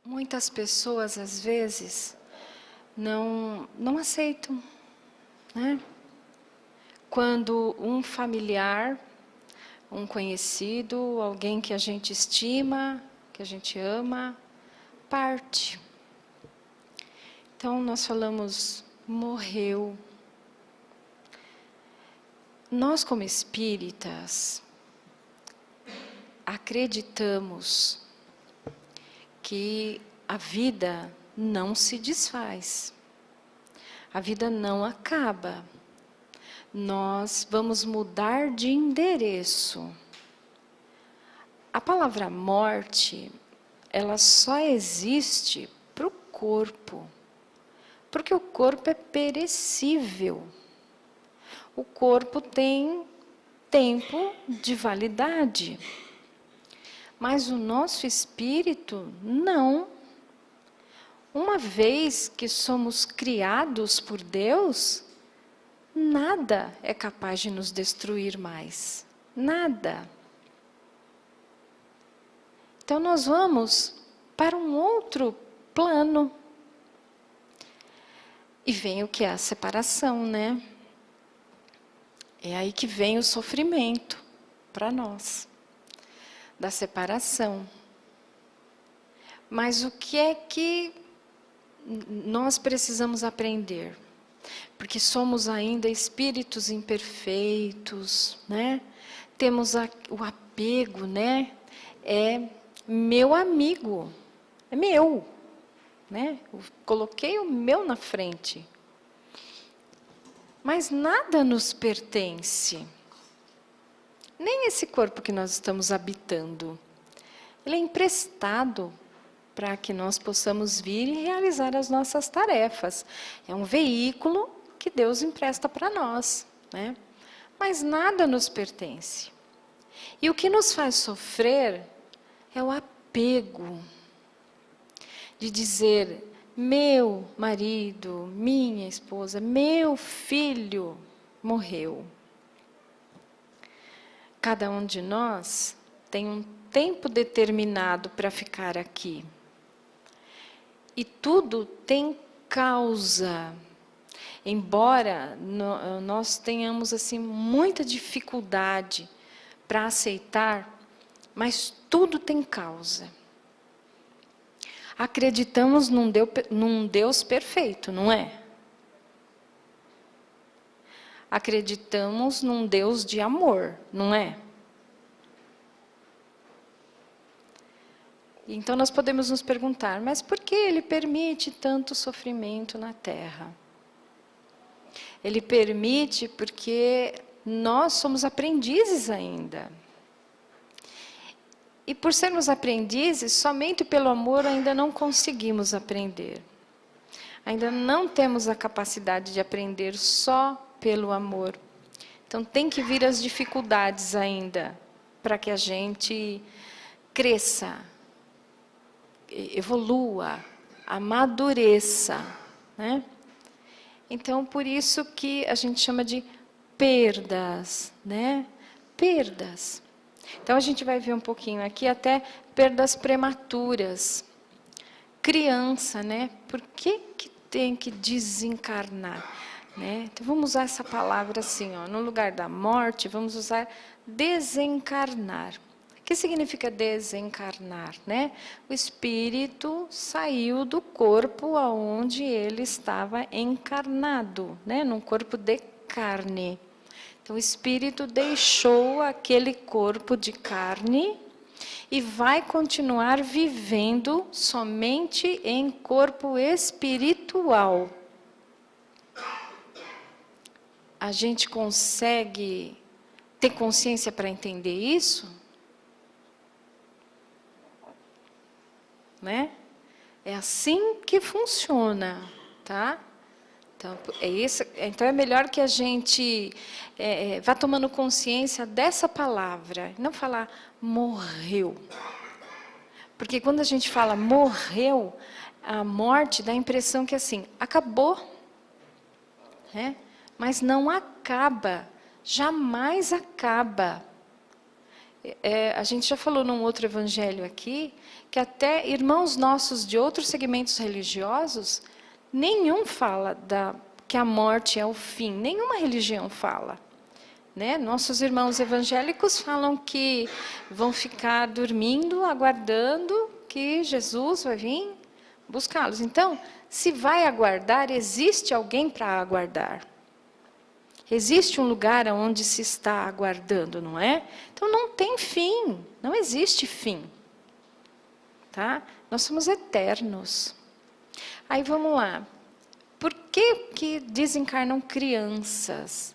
Muitas pessoas, às vezes, não aceitam, né? Quando um familiar, um conhecido, alguém que a gente estima, que a gente ama, parte. Então, nós falamos, morreu. Nós, como espíritas, acreditamos que a vida não se desfaz. A vida não acaba. Nós vamos mudar de endereço. A palavra morte, ela só existe para o corpo, porque o corpo é perecível. O corpo tem tempo de validade, mas o nosso espírito não. Uma vez que somos criados por Deus, nada é capaz de nos destruir mais. Nada. Então nós vamos para um outro plano. E vem o que é a separação, né? É aí que vem o sofrimento para nós, da separação. Mas o que é que nós precisamos aprender? Porque somos ainda espíritos imperfeitos, né? Temos o apego, né? É meu amigo, é meu, né? Eu coloquei o meu na frente. Mas nada nos pertence. Nem esse corpo que nós estamos habitando. Ele é emprestado para que nós possamos vir e realizar as nossas tarefas. É um veículo que Deus empresta para nós, né? Mas nada nos pertence. E o que nos faz sofrer é o apego de dizer, meu marido, minha esposa, meu filho morreu. Cada um de nós tem um tempo determinado para ficar aqui. E tudo tem causa. Embora nós tenhamos assim muita dificuldade para aceitar, mas tudo tem causa. Acreditamos num Deus perfeito, não é? Acreditamos num Deus de amor, não é? Então nós podemos nos perguntar, mas por que Ele permite tanto sofrimento na Terra? Ele permite porque nós somos aprendizes ainda. E por sermos aprendizes, somente pelo amor ainda não conseguimos aprender. Ainda não temos a capacidade de aprender só pelo amor. Então tem que vir as dificuldades ainda, para que a gente cresça, evolua, amadureça, né? Então, por isso que a gente chama de perdas, né? Perdas. Então, a gente vai ver um pouquinho aqui até perdas prematuras. Criança, né? Por que tem que desencarnar? Né? Então, vamos usar essa palavra assim, ó, no lugar da morte, vamos usar desencarnar. O que significa desencarnar? Né? O espírito saiu do corpo aonde ele estava encarnado, né? Num corpo de carne. Então, o espírito deixou aquele corpo de carne e vai continuar vivendo somente em corpo espiritual. A gente consegue ter consciência para entender isso? Né? É assim que funciona, tá? Então é melhor que a gente vá tomando consciência dessa palavra, não falar morreu. Porque quando a gente fala morreu, a morte dá a impressão que assim, acabou. Né? Mas não acaba, jamais acaba. A gente já falou num outro evangelho aqui, que até irmãos nossos de outros segmentos religiosos, nenhum fala que a morte é o fim, nenhuma religião fala. Né? Nossos irmãos evangélicos falam que vão ficar dormindo, aguardando que Jesus vai vir buscá-los. Então, se vai aguardar, existe alguém para aguardar. Existe um lugar onde se está aguardando, não é? Então, não tem fim, não existe fim. Tá? Nós somos eternos. Aí, vamos lá. Por que desencarnam crianças?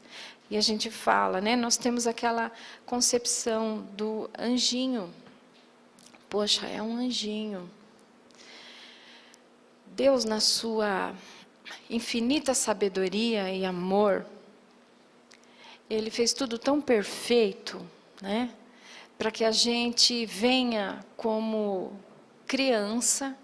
E a gente fala, né? Nós temos aquela concepção do anjinho. Poxa, é um anjinho. Deus, na sua infinita sabedoria e amor, Ele fez tudo tão perfeito, né? Para que a gente venha como criança,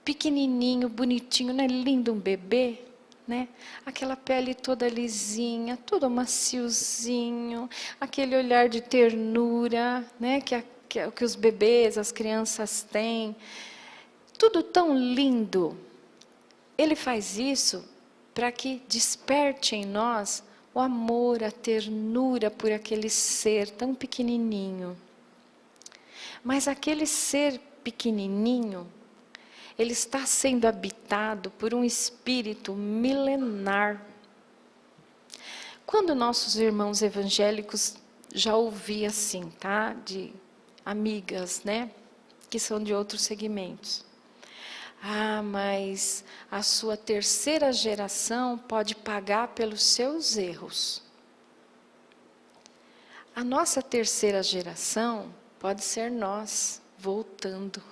pequenininho, bonitinho, não é lindo um bebê? Né? Aquela pele toda lisinha, todo maciozinho, aquele olhar de ternura, né? que os bebês, as crianças têm. Tudo tão lindo. Ele faz isso para que desperte em nós o amor, a ternura por aquele ser tão pequenininho. Mas aquele ser pequenininho, ele está sendo habitado por um espírito milenar. Quando nossos irmãos evangélicos, já ouvi assim, tá? De amigas, né? Que são de outros segmentos. Ah, mas a sua terceira geração pode pagar pelos seus erros. A nossa terceira geração pode ser nós, voltando.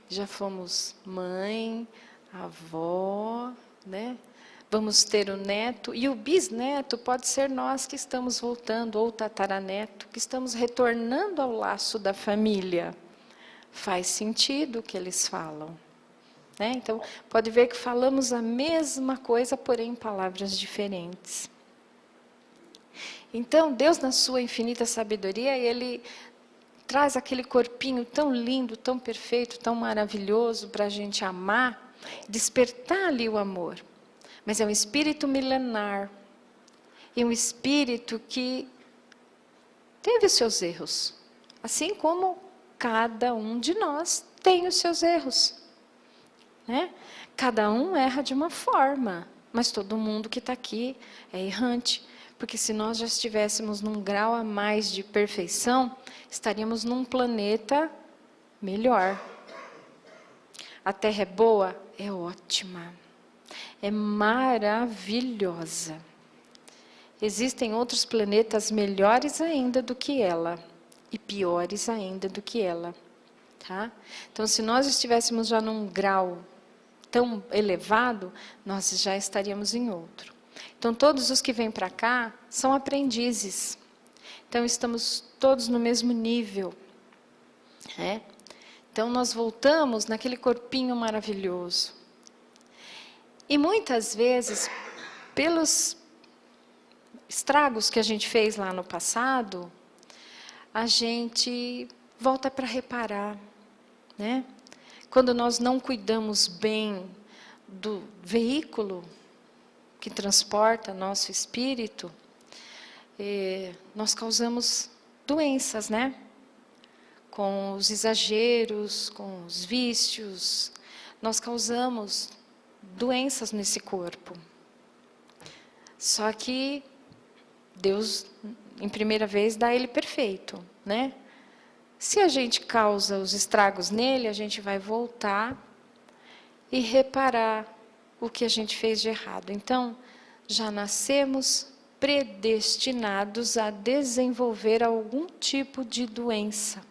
Já fomos mãe, avó, né? Vamos ter o neto, e o bisneto pode ser nós que estamos voltando, ou tataraneto, que estamos retornando ao laço da família. Faz sentido o que eles falam. Né? Então, pode ver que falamos a mesma coisa, porém em palavras diferentes. Então, Deus, na sua infinita sabedoria, Ele traz aquele corpinho tão lindo, tão perfeito, tão maravilhoso para a gente amar, despertar ali o amor. Mas é um espírito milenar, e um espírito que teve os seus erros, assim como cada um de nós tem os seus erros. Né? Cada um erra de uma forma, mas todo mundo que está aqui é errante. Porque se nós já estivéssemos num grau a mais de perfeição, estaríamos num planeta melhor. A Terra é boa? É ótima. É maravilhosa. Existem outros planetas melhores ainda do que ela. E piores ainda do que ela. Tá? Então, se nós estivéssemos já num grau tão elevado, nós já estaríamos em outro. Então, todos os que vêm para cá são aprendizes. Então, estamos todos no mesmo nível. Né? Então, nós voltamos naquele corpinho maravilhoso. E muitas vezes, pelos estragos que a gente fez lá no passado, a gente volta para reparar. Né? Quando nós não cuidamos bem do veículo que transporta nosso espírito, nós causamos doenças, né? Com os exageros, com os vícios, nós causamos doenças nesse corpo. Só que Deus, em primeira vez, dá ele perfeito, né? Se a gente causa os estragos nele, a gente vai voltar e reparar o que a gente fez de errado. Então, já nascemos predestinados a desenvolver algum tipo de doença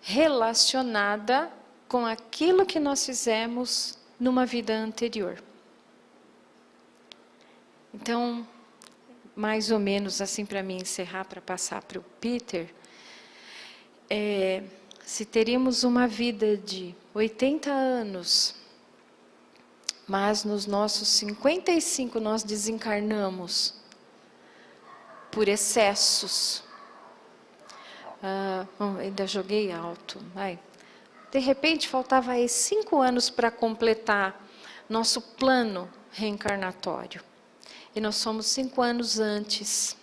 relacionada com aquilo que nós fizemos numa vida anterior. Então, mais ou menos assim, para mim encerrar, para passar para o Peter, se teríamos uma vida de 80 anos, mas nos nossos 55 nós desencarnamos por excessos, Ainda joguei alto. Vai. De repente, faltava aí 5 anos para completar nosso plano reencarnatório. E nós somos 5 anos antes.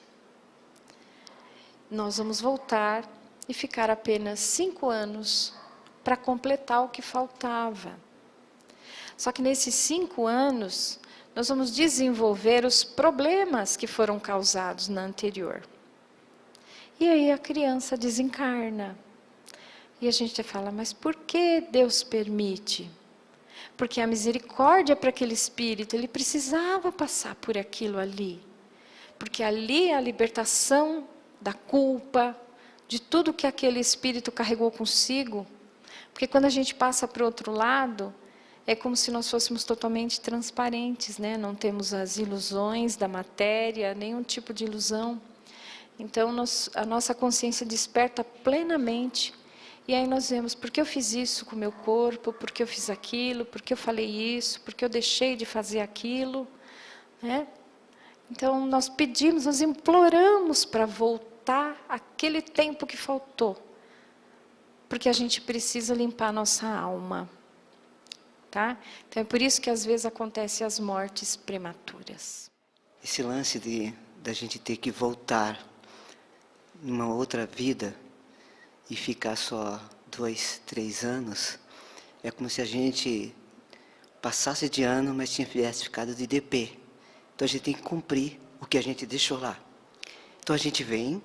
Nós vamos voltar e ficar apenas 5 anos para completar o que faltava. Só que nesses 5 anos, nós vamos desenvolver os problemas que foram causados na anterior. E aí a criança desencarna. E a gente fala, mas por que Deus permite? Porque a misericórdia para aquele espírito, ele precisava passar por aquilo ali. Porque ali é a libertação da culpa, de tudo que aquele espírito carregou consigo. Porque quando a gente passa para o outro lado, é como se nós fôssemos totalmente transparentes, né? Não temos as ilusões da matéria, nenhum tipo de ilusão. Então, a nossa consciência desperta plenamente. E aí nós vemos, por que eu fiz isso com o meu corpo? Por que eu fiz aquilo? Por que eu falei isso? Por que eu deixei de fazer aquilo? Né? Então, nós pedimos, nós imploramos para voltar aquele tempo que faltou. Porque a gente precisa limpar a nossa alma. Tá? Então, é por isso que às vezes acontecem as mortes prematuras. Esse lance da gente ter que voltar numa outra vida e ficar só 2, 3 anos, é como se a gente passasse de ano, mas tivesse ficado de DP. Então a gente tem que cumprir o que a gente deixou lá. Então a gente vem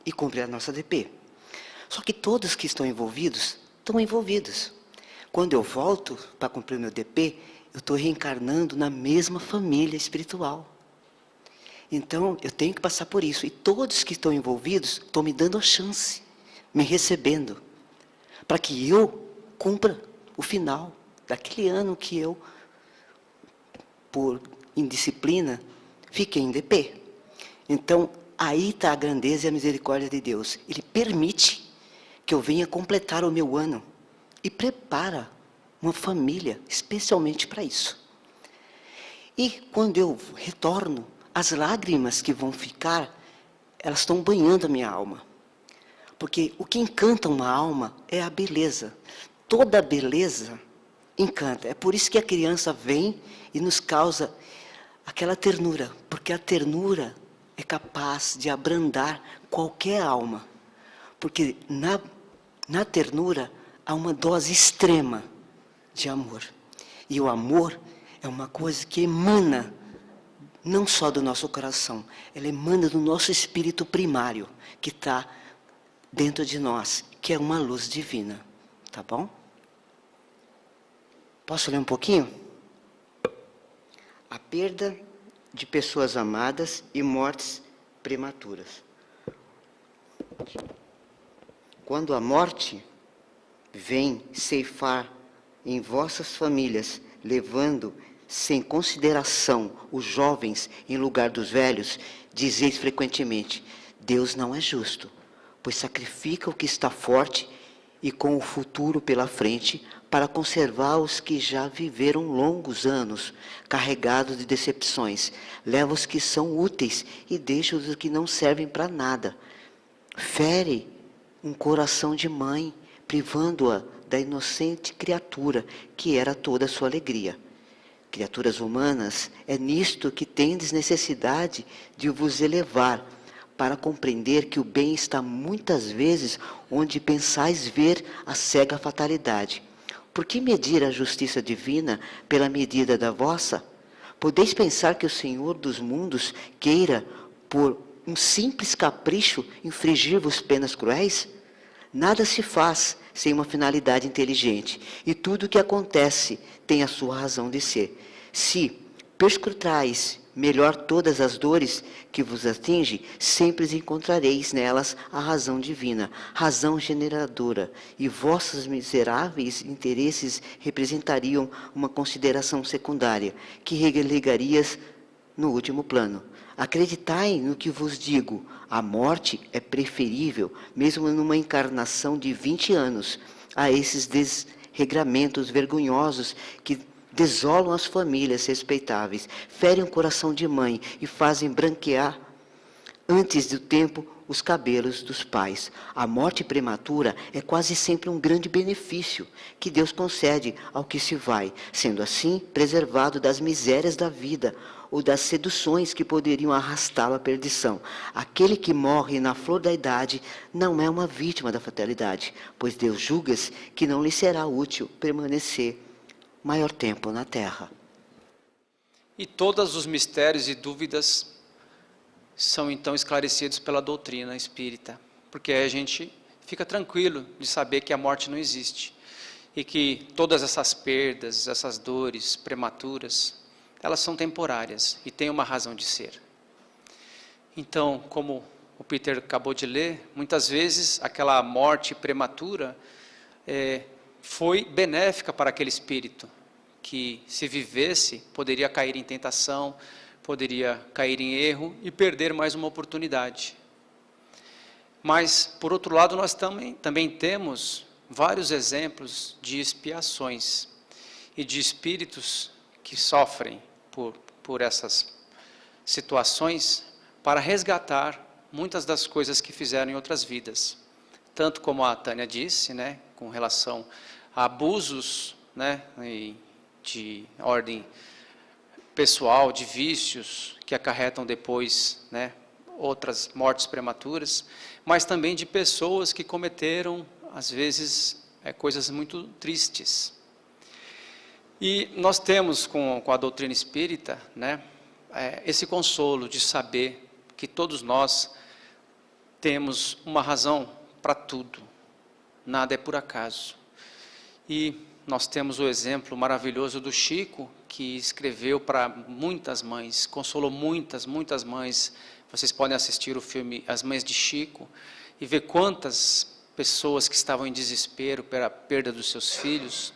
e cumpre a nossa DP. Só que todos que estão envolvidos, estão envolvidos. Quando eu volto para cumprir o meu DP, eu estou reencarnando na mesma família espiritual. Então, eu tenho que passar por isso. E todos que estão envolvidos estão me dando a chance, me recebendo, para que eu cumpra o final daquele ano que eu, por indisciplina, fiquei em DP. Então, aí está a grandeza e a misericórdia de Deus. Ele permite que eu venha completar o meu ano e prepara uma família especialmente para isso. E quando eu retorno, as lágrimas que vão ficar, elas estão banhando a minha alma. Porque o que encanta uma alma é a beleza. Toda beleza encanta. É por isso que a criança vem e nos causa aquela ternura. Porque a ternura é capaz de abrandar qualquer alma. Porque na ternura há uma dose extrema de amor. E o amor é uma coisa que emana não só do nosso coração, ela emana do nosso espírito primário, que está dentro de nós, que é uma luz divina. Tá bom? Posso ler um pouquinho? A perda de pessoas amadas e mortes prematuras. Quando a morte vem ceifar em vossas famílias, levando sem consideração os jovens em lugar dos velhos, dizeis frequentemente: Deus não é justo, pois sacrifica o que está forte e com o futuro pela frente, para conservar os que já viveram longos anos, carregados de decepções. Leva os que são úteis e deixa os que não servem para nada. Fere um coração de mãe, privando-a da inocente criatura, que era toda a sua alegria. Criaturas humanas, é nisto que tendes necessidade de vos elevar, para compreender que o bem está muitas vezes onde pensais ver a cega fatalidade. Por que medir a justiça divina pela medida da vossa? Podeis pensar que o Senhor dos mundos queira, por um simples capricho, infligir-vos penas cruéis? Nada se faz sem uma finalidade inteligente, e tudo o que acontece tem a sua razão de ser. Se perscrutais melhor todas as dores que vos atinge, sempre encontrareis nelas a razão divina, razão generadora, e vossos miseráveis interesses representariam uma consideração secundária, que relegarias no último plano. Acreditai no que vos digo, a morte é preferível, mesmo numa encarnação de 20 anos, a esses desregramentos vergonhosos que desolam as famílias respeitáveis, ferem o coração de mãe e fazem branquear, antes do tempo, os cabelos dos pais. A morte prematura é quase sempre um grande benefício que Deus concede ao que se vai, sendo assim preservado das misérias da vida ou das seduções que poderiam arrastá-lo à perdição. Aquele que morre na flor da idade não é uma vítima da fatalidade, pois Deus julga que não lhe será útil permanecer maior tempo na terra. E todos os mistérios e dúvidas são então esclarecidos pela doutrina espírita, porque aí a gente fica tranquilo de saber que a morte não existe e que todas essas perdas, essas dores prematuras, elas são temporárias e têm uma razão de ser. Então, como o Peter acabou de ler, muitas vezes aquela morte prematura foi benéfica para aquele espírito, que se vivesse poderia cair em tentação, poderia cair em erro e perder mais uma oportunidade. Mas, por outro lado, nós também temos vários exemplos de expiações e de espíritos que sofrem por essas situações para resgatar muitas das coisas que fizeram em outras vidas. Tanto como a Tânia disse, né, com relação a abusos, né, de ordem pessoal, de vícios que acarretam depois, né, outras mortes prematuras, mas também de pessoas que cometeram, às vezes, coisas muito tristes. E nós temos com a doutrina espírita, né, esse consolo de saber que todos nós temos uma razão para tudo, nada é por acaso. E nós temos o exemplo maravilhoso do Chico, que escreveu para muitas mães, consolou muitas mães. Vocês podem assistir o filme As Mães de Chico e ver quantas pessoas que estavam em desespero pela perda dos seus filhos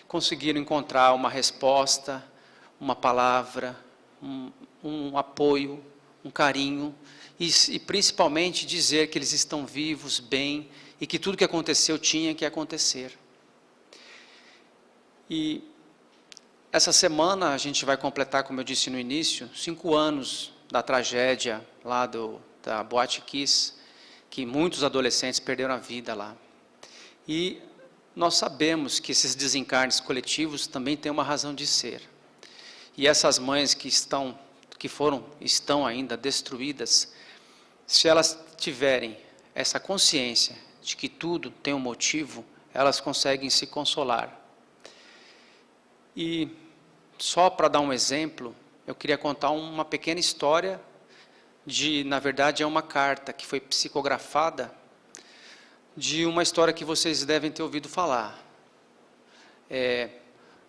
conseguiram encontrar uma resposta, uma palavra, um apoio, um carinho e principalmente dizer que eles estão vivos, bem e que tudo que aconteceu tinha que acontecer. E essa semana a gente vai completar, como eu disse no início, 5 anos da tragédia lá da Boate Kiss, que muitos adolescentes perderam a vida lá. E nós sabemos que esses desencarnes coletivos também têm uma razão de ser. E essas mães que estão ainda destruídas, se elas tiverem essa consciência de que tudo tem um motivo, elas conseguem se consolar. E só para dar um exemplo, eu queria contar uma pequena história na verdade é uma carta que foi psicografada de uma história que vocês devem ter ouvido falar.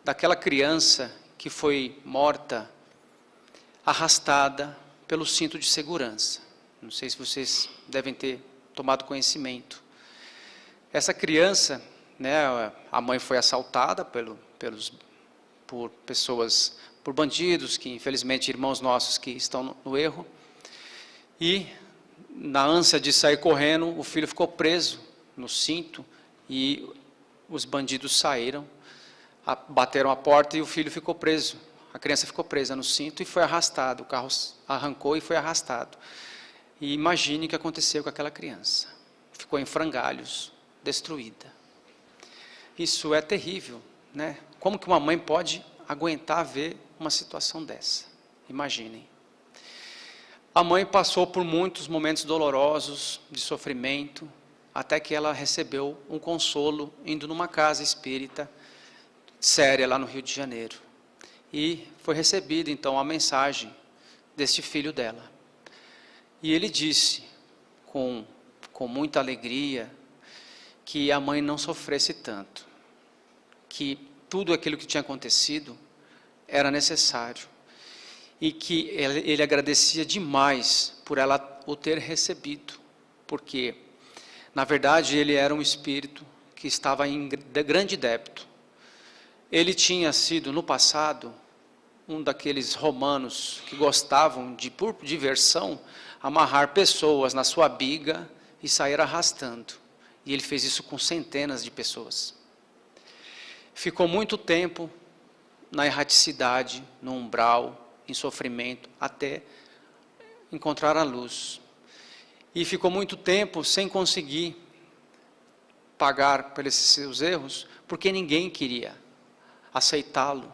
Daquela criança que foi morta, arrastada pelo cinto de segurança. Não sei se vocês devem ter tomado conhecimento. Essa criança, né, a mãe foi assaltada por bandidos, que infelizmente irmãos nossos que estão no erro, e na ânsia de sair correndo, o filho ficou preso no cinto e os bandidos saíram, bateram a porta e o filho ficou preso, a criança ficou presa no cinto e foi arrastado, o carro arrancou e foi arrastado. E imagine o que aconteceu com aquela criança, ficou em frangalhos, destruída. Isso é terrível, né? Como que uma mãe pode aguentar ver uma situação dessa? Imaginem. A mãe passou por muitos momentos dolorosos, de sofrimento, até que ela recebeu um consolo indo numa casa espírita séria lá no Rio de Janeiro. E foi recebida então a mensagem deste filho dela. E ele disse, com muita alegria, que a mãe não sofresse tanto, que tudo aquilo que tinha acontecido era necessário e que ele agradecia demais por ela o ter recebido, porque, na verdade, ele era um espírito que estava em grande débito. Ele tinha sido, no passado, um daqueles romanos que gostavam de, por diversão, amarrar pessoas na sua biga e sair arrastando. E ele fez isso com centenas de pessoas. Ficou muito tempo na erraticidade, no umbral, em sofrimento, até encontrar a luz. e ficou muito tempo sem conseguir pagar pelos seus erros, porque ninguém queria aceitá-lo.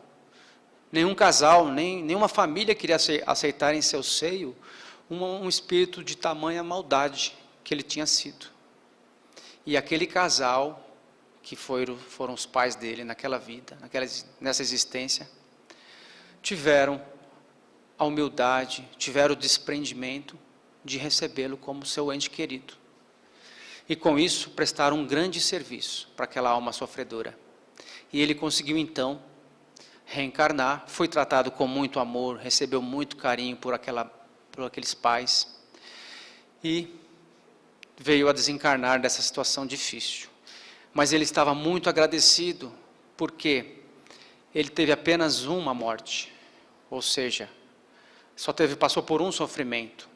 Nenhum casal, nenhuma família queria aceitar em seu seio um espírito de tamanha maldade que ele tinha sido. E aquele casal, que foram os pais dele naquela vida, nessa existência, tiveram a humildade, tiveram o desprendimento de recebê-lo como seu ente querido. E com isso prestaram um grande serviço para aquela alma sofredora. E ele conseguiu então reencarnar, foi tratado com muito amor, recebeu muito carinho por aqueles pais e veio a desencarnar dessa situação difícil. Mas ele estava muito agradecido, porque ele teve apenas uma morte, ou seja, passou por um sofrimento,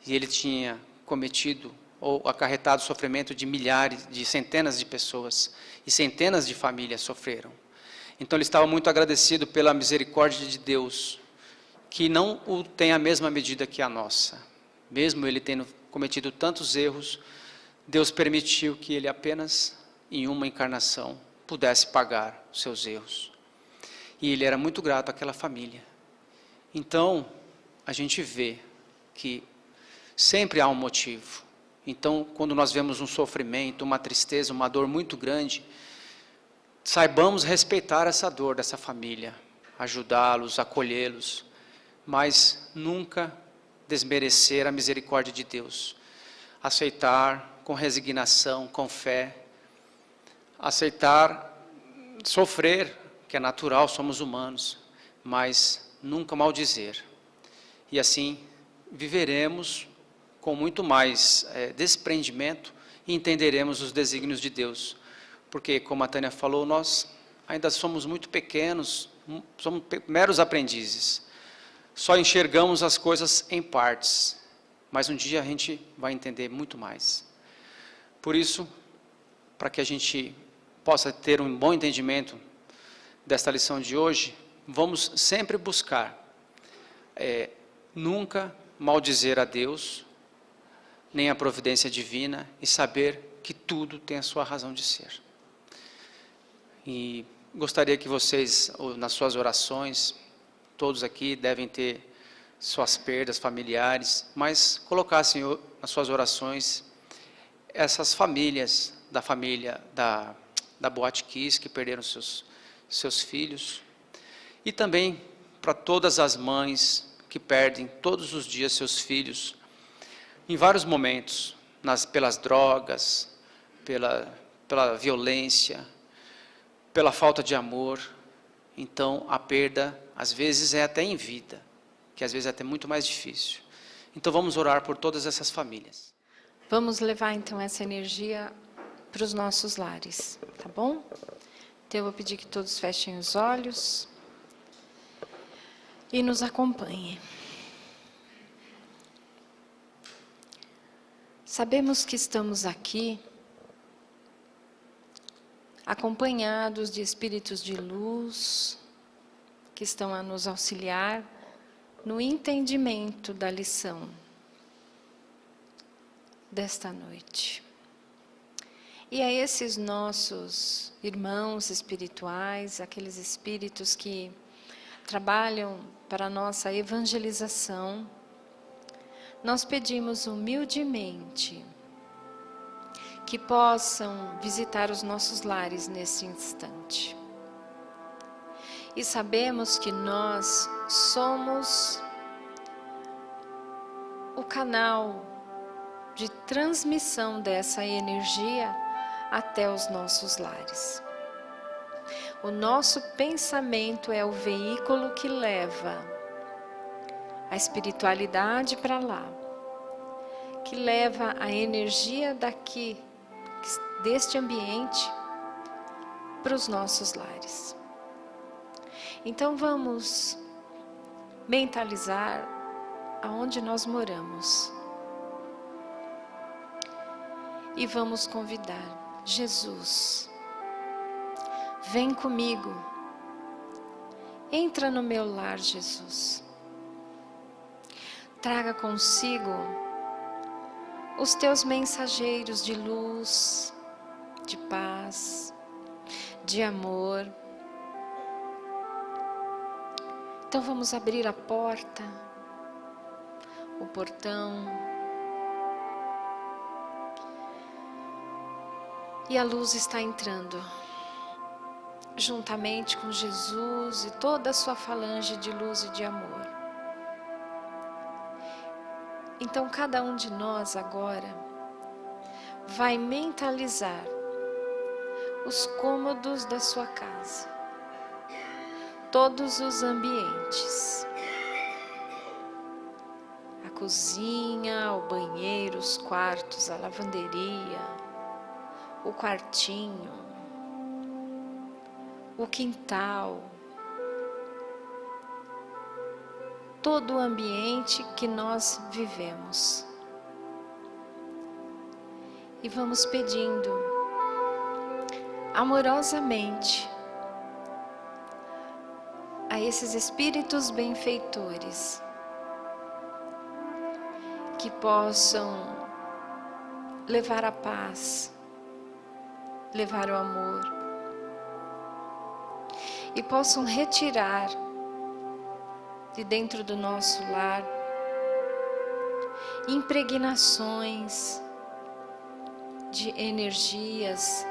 e ele tinha cometido ou acarretado o sofrimento de milhares, de centenas de pessoas, e centenas de famílias sofreram. Então ele estava muito agradecido pela misericórdia de Deus, que não o tem a mesma medida que a nossa. Mesmo ele tendo cometido tantos erros, Deus permitiu que ele apenas em uma encarnação pudesse pagar os seus erros. E ele era muito grato àquela família. Então, a gente vê que sempre há um motivo. Então, quando nós vemos um sofrimento, uma tristeza, uma dor muito grande, saibamos respeitar essa dor dessa família, ajudá-los, acolhê-los, mas nunca desmerecer a misericórdia de Deus. Aceitar com resignação, com fé, aceitar sofrer, que é natural, somos humanos, mas nunca maldizer. E assim viveremos com muito mais desprendimento e entenderemos os desígnios de Deus. Porque, como a Tânia falou, nós ainda somos muito pequenos, somos meros aprendizes. Só enxergamos as coisas em partes, mas um dia a gente vai entender muito mais. Por isso, para que a gente possa ter um bom entendimento desta lição de hoje, vamos sempre buscar nunca maldizer a Deus, nem a providência divina, e saber que tudo tem a sua razão de ser. E gostaria que vocês, nas suas orações, todos aqui devem ter suas perdas familiares, mas colocassem nas suas orações essas famílias, da família da Boate Kiss, que perderam seus filhos, e também para todas as mães que perdem todos os dias seus filhos, em vários momentos, pelas drogas, pela violência, pela falta de amor. Então a perda às vezes é até em vida, que às vezes é até muito mais difícil. Então vamos orar por todas essas famílias. Vamos levar então essa energia para os nossos lares, tá bom? Então eu vou pedir que todos fechem os olhos e nos acompanhem. Sabemos que estamos aqui acompanhados de espíritos de luz que estão a nos auxiliar no entendimento da lição desta noite. E a esses nossos irmãos espirituais, aqueles espíritos que trabalham para a nossa evangelização, nós pedimos humildemente que possam visitar os nossos lares nesse instante. E sabemos que nós somos o canal de transmissão dessa energia até os nossos lares. O nosso pensamento é o veículo que leva a espiritualidade para lá, que leva a energia deste ambiente, para os nossos lares. Então vamos mentalizar aonde nós moramos. E vamos convidar Jesus, vem comigo, entra no meu lar, Jesus. Traga consigo os teus mensageiros de luz, de paz, de amor. Então vamos abrir a porta, o portão, e a luz está entrando, juntamente com Jesus e toda a sua falange de luz e de amor. Então cada um de nós agora vai mentalizar os cômodos da sua casa, todos os ambientes, a cozinha, o banheiro, os quartos, a lavanderia, o quartinho, o quintal, todo o ambiente que nós vivemos. E vamos pedindo amorosamente a esses espíritos benfeitores que possam levar a paz, levar o amor e possam retirar de dentro do nosso lar impregnações de energias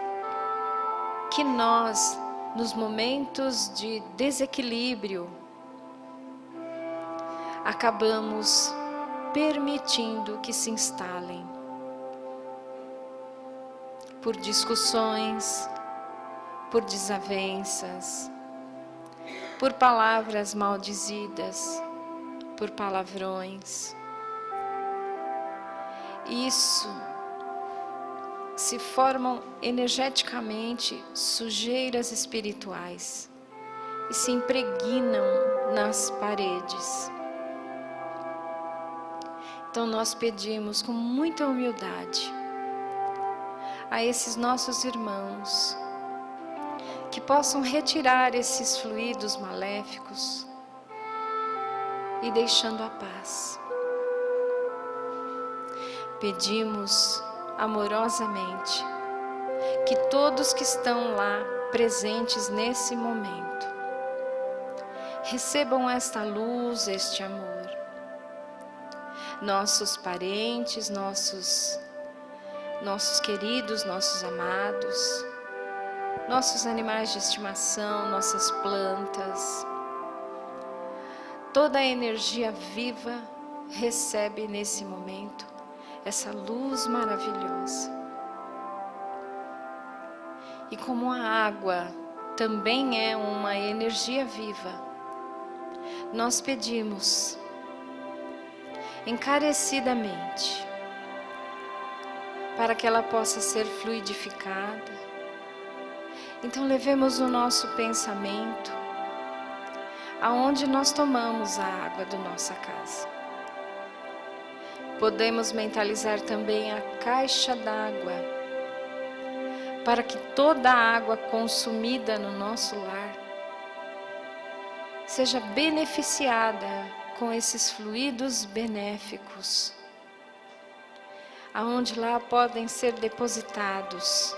que nós, nos momentos de desequilíbrio, acabamos permitindo que se instalem por discussões, por desavenças, por palavras maldizidas, por palavrões. Isso se formam energeticamente sujeiras espirituais e se impregnam nas paredes. Então nós pedimos com muita humildade a esses nossos irmãos que possam retirar esses fluidos maléficos e deixando a paz. Pedimos amorosamente que todos que estão lá presentes nesse momento recebam esta luz, este amor. Nossos parentes, nossos queridos, nossos amados, nossos animais de estimação, nossas plantas, toda a energia viva recebe nesse momento essa luz maravilhosa. E como a água também é uma energia viva, nós pedimos encarecidamente para que ela possa ser fluidificada. Então levemos o nosso pensamento aonde nós tomamos a água da nossa casa. Podemos mentalizar também a caixa d'água, para que toda a água consumida no nosso lar seja beneficiada com esses fluidos benéficos, aonde lá podem ser depositados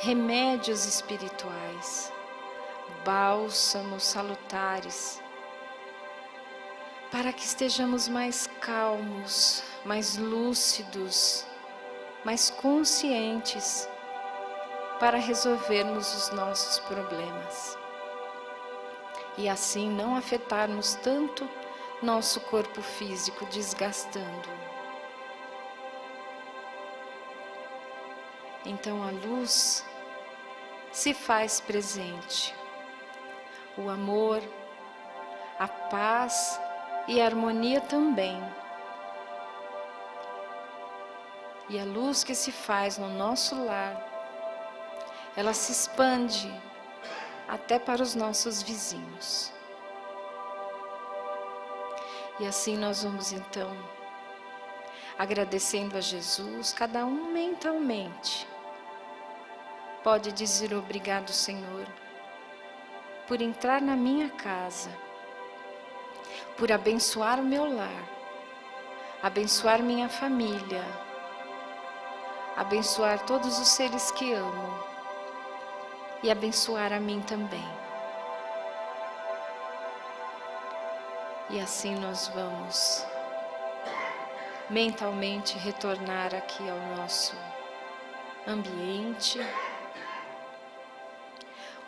remédios espirituais, bálsamos salutares, para que estejamos mais calmos, mais lúcidos, mais conscientes para resolvermos os nossos problemas e assim não afetarmos tanto nosso corpo físico, desgastando. Então a luz se faz presente, o amor, a paz e a harmonia também. E a luz que se faz no nosso lar, ela se expande até para os nossos vizinhos. E assim nós vamos então agradecendo a Jesus, cada um mentalmente. Pode dizer obrigado, Senhor, por entrar na minha casa, por abençoar o meu lar, abençoar minha família, abençoar todos os seres que amo e abençoar a mim também. E assim nós vamos mentalmente retornar aqui ao nosso ambiente,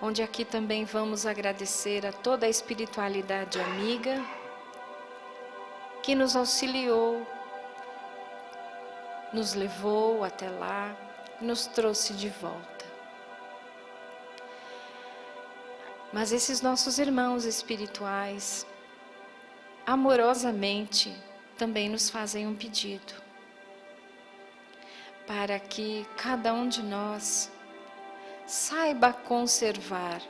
onde aqui também vamos agradecer a toda a espiritualidade amiga que nos auxiliou, nos levou até lá, nos trouxe de volta. Mas esses nossos irmãos espirituais, amorosamente, também nos fazem um pedido, para que cada um de nós saiba conservar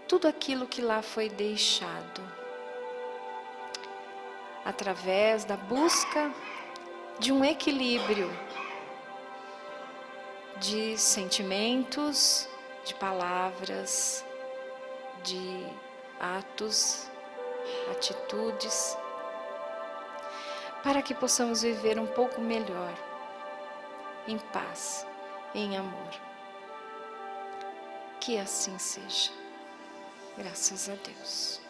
tudo aquilo que lá foi deixado, através da busca de um equilíbrio de sentimentos, de palavras, de atos, atitudes, para que possamos viver um pouco melhor, em paz, em amor. Que assim seja. Graças a Deus.